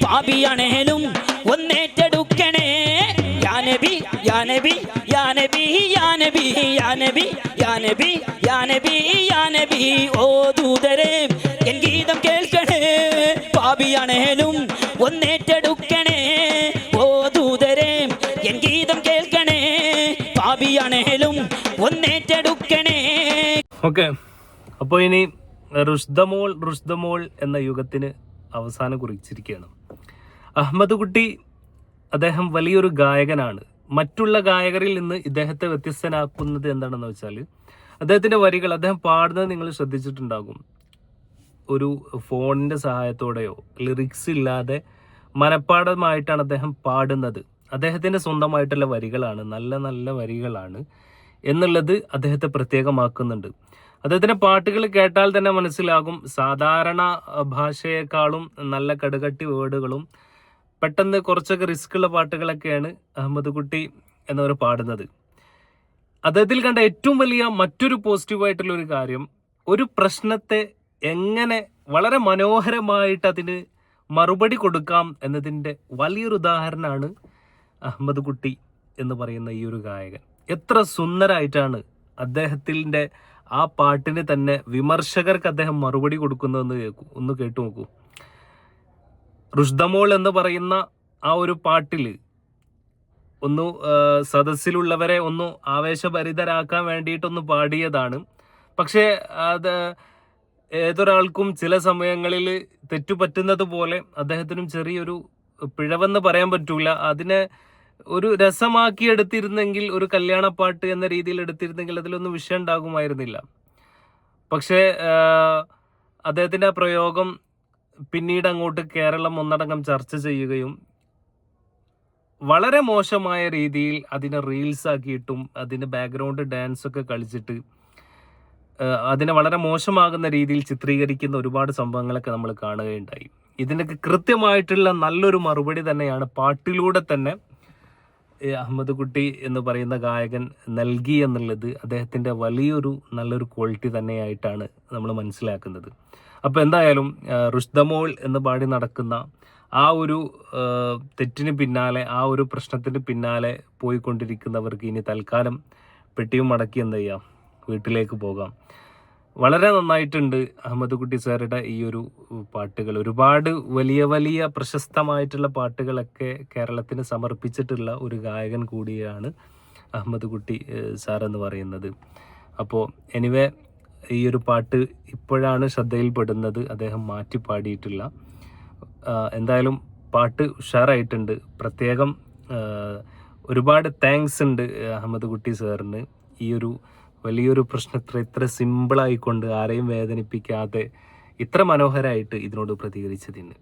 പാപിയാണേലും ഒന്നേറ്റെടുക്കണേ. യാ നബി യാ നബി യാ നബി യാ നബി യാ നബി യാ നബി യാ നബി യാ നബി. ഓ ദൂതരെ എൻ ഗീതം കേൾക്കണേ, പാപിയാണേലും ഒന്നേറ്റെടുക്കണേ. ഓ ദൂതരെ എൻ ഗീതം കേൾക്കണേ, പാപിയാണേലും ഒന്നേറ്റെടുക്കണേ. ഓക്കെ, അപ്പോൾ ഇനി റുഷ്ദമോൾ എന്ന യുഗത്തിന് അവസാനം കുറിച്ചിരിക്കുകയാണ്. അഹമ്മദ് കുട്ടി അദ്ദേഹം വലിയൊരു ഗായകനാണ്. മറ്റുള്ള ഗായകരിൽ നിന്ന് ഇദ്ദേഹത്തെ വ്യത്യസ്തനാക്കുന്നത് എന്താണെന്ന് വെച്ചാൽ അദ്ദേഹത്തിൻ്റെ വരികൾ അദ്ദേഹം പാടുന്നത് നിങ്ങൾ ശ്രദ്ധിച്ചിട്ടുണ്ടാകും. ഒരു ഫോണിൻ്റെ സഹായത്തോടെയോ ലിറിക്സ് ഇല്ലാതെ മനഃപ്പാഠമായിട്ടാണ് അദ്ദേഹം പാടുന്നത്. അദ്ദേഹത്തിൻ്റെ സ്വന്തമായിട്ടുള്ള വരികളാണ്, നല്ല നല്ല വരികളാണ് എന്നുള്ളത് അദ്ദേഹത്തെ പ്രത്യേകമാക്കുന്നുണ്ട്. അദ്ദേഹത്തിൻ്റെ പാട്ടുകൾ കേട്ടാൽ തന്നെ മനസ്സിലാകും സാധാരണ ഭാഷയേക്കാളും നല്ല കടുകട്ടി വേർഡുകളും പെട്ടെന്ന് കുറച്ചൊക്കെ റിസ്ക് ഉള്ള പാട്ടുകളൊക്കെയാണ് അഹമ്മദ് കുട്ടി എന്നവർ പാടുന്നത്. അദ്ദേഹത്തിൽ കണ്ട ഏറ്റവും വലിയ മറ്റൊരു പോസിറ്റീവായിട്ടുള്ള ഒരു കാര്യം, ഒരു പ്രശ്നത്തെ എങ്ങനെ വളരെ മനോഹരമായിട്ട് അതിന് മറുപടി കൊടുക്കാം എന്നതിൻ്റെ വലിയൊരു ഉദാഹരണമാണ് അഹമ്മദ് കുട്ടി എന്ന് പറയുന്ന ഈ ഒരു ഗായകൻ. എത്ര സുന്ദരായിട്ടാണ് അദ്ദേഹത്തിൻ്റെ ആ പാട്ടിന് തന്നെ വിമർശകർക്ക് അദ്ദേഹം മറുപടി കൊടുക്കുന്നതെന്ന് ഒന്ന് കേട്ടു നോക്കൂ. റുഷ്ദമോൾ എന്ന് പറയുന്ന ആ ഒരു പാട്ടിൽ ഒന്ന് സദസ്സിലുള്ളവരെ ഒന്ന് ആവേശഭരിതരാക്കാൻ വേണ്ടിയിട്ടൊന്ന് പാടിയതാണ്. പക്ഷേ അത് ഏതൊരാൾക്കും ചില സമയങ്ങളിൽ തെറ്റുപറ്റുന്നത് പോലെ അദ്ദേഹത്തിനും ചെറിയൊരു പിഴവെന്ന് പറയാൻ പറ്റൂല. അതിനെ ഒരു രസമാക്കി എടുത്തിരുന്നെങ്കിൽ, ഒരു കല്യാണപ്പാട്ട് എന്ന രീതിയിൽ എടുത്തിരുന്നെങ്കിൽ അതിലൊന്നും വിഷയം ഉണ്ടാകുമായിരുന്നില്ല. പക്ഷേ അദ്ദേഹത്തിൻ്റെ ആ പ്രയോഗം പിന്നീട് അങ്ങോട്ട് കേരളം ഒന്നടങ്കം ചർച്ച ചെയ്യുകയും വളരെ മോശമായ രീതിയിൽ അതിനെ റീൽസ് ആക്കിയിട്ടും അതിന് ബാക്ക്ഗ്രൗണ്ട് ഡാൻസ് ഒക്കെ കളിച്ചിട്ട് അതിനെ വളരെ മോശമാകുന്ന രീതിയിൽ ചിത്രീകരിക്കുന്ന ഒരുപാട് സംഭവങ്ങളൊക്കെ നമ്മൾ കാണുകയുണ്ടായി. ഇതിനൊക്കെ കൃത്യമായിട്ടുള്ള നല്ലൊരു മറുപടി തന്നെയാണ് പാട്ടിലൂടെ തന്നെ അഹമ്മദ് കുട്ടി എന്ന് പറയുന്ന ഗായകൻ നൽകി എന്നുള്ളത് അദ്ദേഹത്തിൻ്റെ നല്ലൊരു ക്വാളിറ്റി തന്നെയായിട്ടാണ് നമ്മൾ മനസ്സിലാക്കുന്നത്. അപ്പോൾ എന്തായാലും റുഷ്ദമോൾ എന്ന് പാടി നടക്കുന്ന ആ ഒരു തെറ്റിന് പിന്നാലെ, ആ ഒരു പ്രശ്നത്തിന് പിന്നാലെ പോയിക്കൊണ്ടിരിക്കുന്നവർക്ക് ഇനി തൽക്കാലം പെട്ടിയും മടക്കി എന്ത് ചെയ്യാം, വീട്ടിലേക്ക് പോകാം. വളരെ നന്നായിട്ടുണ്ട് അഹമ്മദ് കുട്ടി സാറുടെ ഈ ഒരു പാട്ടുകൾ. ഒരുപാട് വലിയ വലിയ പ്രശസ്തമായിട്ടുള്ള പാട്ടുകളൊക്കെ കേരളത്തിന് സമർപ്പിച്ചിട്ടുള്ള ഒരു ഗായകൻ കൂടിയാണ് അഹമ്മദ് കുട്ടി സാർ എന്ന് പറയുന്നത്. അപ്പോൾ എനിവേ ഈ ഒരു പാട്ട് ഇപ്പോഴാണ് ശ്രദ്ധയിൽപ്പെടുന്നത്, അദ്ദേഹം മാറ്റി പാടിയിട്ടില്ല. എന്തായാലും പാട്ട് ഉഷാറായിട്ടുണ്ട്. പ്രത്യേകം ഒരുപാട് താങ്ക്സ് ഉണ്ട് അഹമ്മദ് കുട്ടി സാറിന്. ഈ ഒരു വലിയൊരു പ്രശ്നത്തെ ഇത്ര സിമ്പിളായിക്കൊണ്ട് ആരെയും വേദനിപ്പിക്കാതെ ഇത്ര മനോഹരമായിട്ട് ഇതിനോട് പ്രതികരിച്ചതിന്.